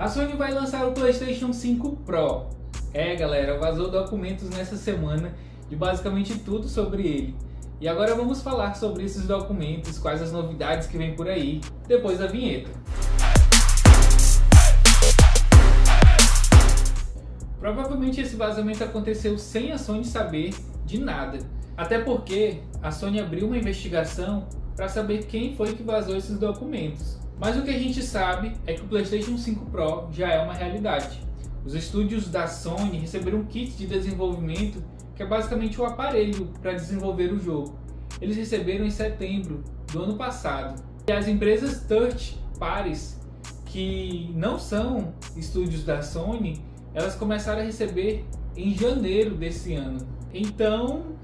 A Sony vai lançar o PlayStation 5 Pro. Galera, vazou documentos nessa semana de basicamente tudo sobre ele. E agora vamos falar sobre esses documentos, quais as novidades que vem por aí, depois da vinheta. Provavelmente esse vazamento aconteceu sem a Sony saber de nada. Até porque a Sony abriu uma investigação para saber quem foi que vazou esses documentos. Mas o que a gente sabe é que o PlayStation 5 Pro já é uma realidade. Os estúdios da Sony receberam um kit de desenvolvimento que é basicamente o aparelho para desenvolver o jogo. Eles receberam em setembro do ano passado. E as empresas third parties, que não são estúdios da Sony, elas começaram a receber em janeiro desse ano. Então,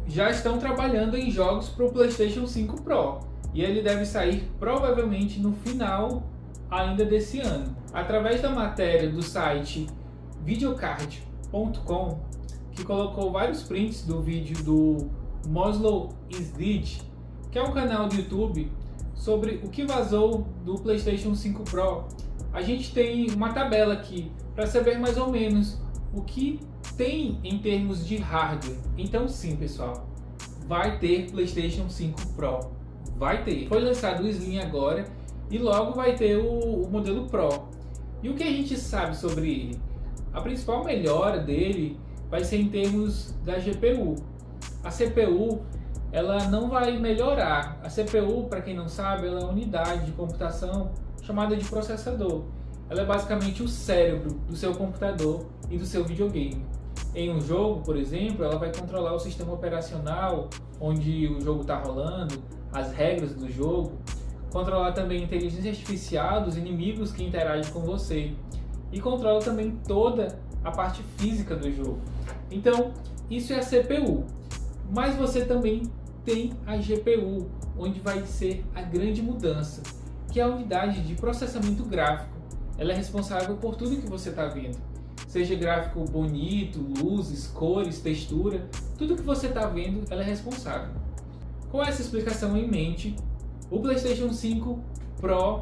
já estão trabalhando em jogos para o PlayStation 5 Pro. E ele deve sair provavelmente no final ainda desse ano. Através da matéria do site videocard.com, que colocou vários prints do vídeo do Moslow is Dead, que é um canal do YouTube sobre o que vazou do PlayStation 5 Pro, a gente tem uma tabela aqui para saber mais ou menos o que tem em termos de hardware. Então sim, pessoal, vai ter PlayStation 5 Pro. Vai ter. Foi lançado o Slim agora e logo vai ter o modelo Pro. E o que a gente sabe sobre ele? A principal melhora dele vai ser em termos da GPU. A CPU, ela não vai melhorar. A CPU, para quem não sabe, ela é uma unidade de computação chamada de processador. Ela é basicamente o cérebro do seu computador e do seu videogame. Em um jogo, por exemplo, ela vai controlar o sistema operacional, onde o jogo está rolando, as regras do jogo, controlar também a inteligência artificial dos inimigos que interagem com você e controla também toda a parte física do jogo. Então, isso é a CPU. Mas você também tem a GPU, onde vai ser a grande mudança, que é a unidade de processamento gráfico. Ela é responsável por tudo que você está vendo. Seja gráfico bonito, luzes, cores, textura, tudo que você está vendo, ela é responsável. Com essa explicação em mente, o PlayStation 5 Pro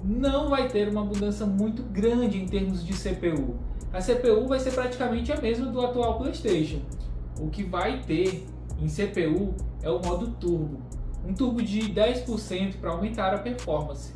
não vai ter uma mudança muito grande em termos de CPU. A CPU vai ser praticamente a mesma do atual PlayStation. O que vai ter em CPU é o modo turbo, um turbo de 10% para aumentar a performance,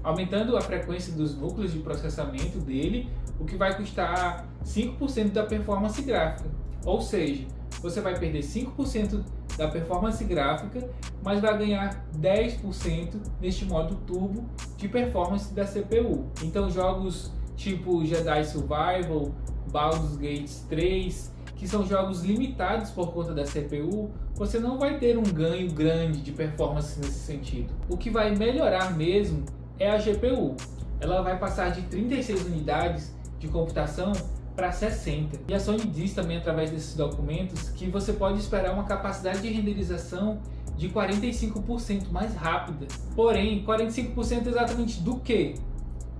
aumentando a frequência dos núcleos de processamento dele, o que vai custar 5% da performance gráfica. Ou seja, você vai perder 5% da performance gráfica, mas vai ganhar 10% neste modo turbo de performance da CPU. Então jogos tipo Jedi Survival, Baldur's Gate 3, que são jogos limitados por conta da CPU, você não vai ter um ganho grande de performance nesse sentido. O que vai melhorar mesmo é a GPU. Ela vai passar de 36 unidades de computação para 60. E a Sony diz também através desses documentos que você pode esperar uma capacidade de renderização de 45% mais rápida. Porém, 45% exatamente do que?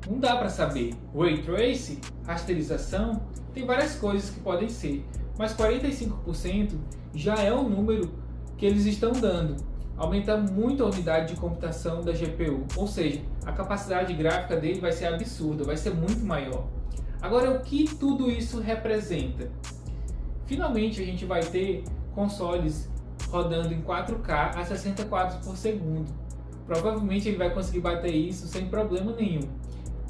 Não dá para saber. Ray Tracing, rasterização, tem várias coisas que podem ser, mas 45% já é o número que eles estão dando. Aumenta muito a unidade de computação da GPU, ou seja, a capacidade gráfica dele vai ser absurda, vai ser muito maior. Agora, o que tudo isso representa? Finalmente a gente vai ter consoles rodando em 4K a 60 quadros por segundo. Provavelmente ele vai conseguir bater isso sem problema nenhum.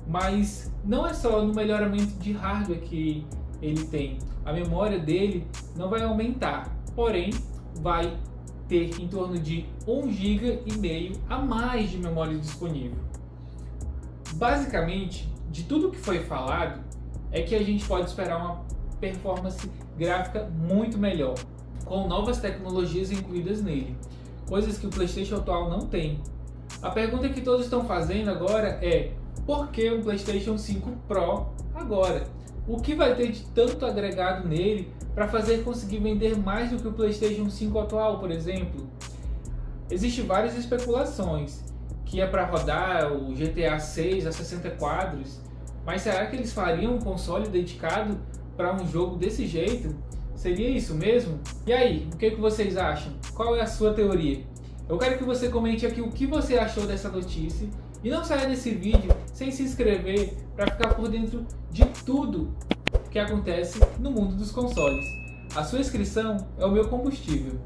Mas não é só no melhoramento de hardware que ele tem. A memória dele não vai aumentar, porém vai ter em torno de 1,5 GB a mais de memória disponível. Basicamente, de tudo que foi falado, é que a gente pode esperar uma performance gráfica muito melhor, com novas tecnologias incluídas nele, coisas que o PlayStation atual não tem. A pergunta que todos estão fazendo agora é: por que um PlayStation 5 Pro agora? O que vai ter de tanto agregado nele para fazer conseguir vender mais do que o PlayStation 5 atual, por exemplo? Existem várias especulações, que é para rodar o GTA 6 a 60 quadros, mas será que eles fariam um console dedicado para um jogo desse jeito? Seria isso mesmo? E aí, o que vocês acham? Qual é a sua teoria? Eu quero que você comente aqui o que você achou dessa notícia e não saia desse vídeo sem se inscrever para ficar por dentro de tudo que acontece no mundo dos consoles. A sua inscrição é o meu combustível.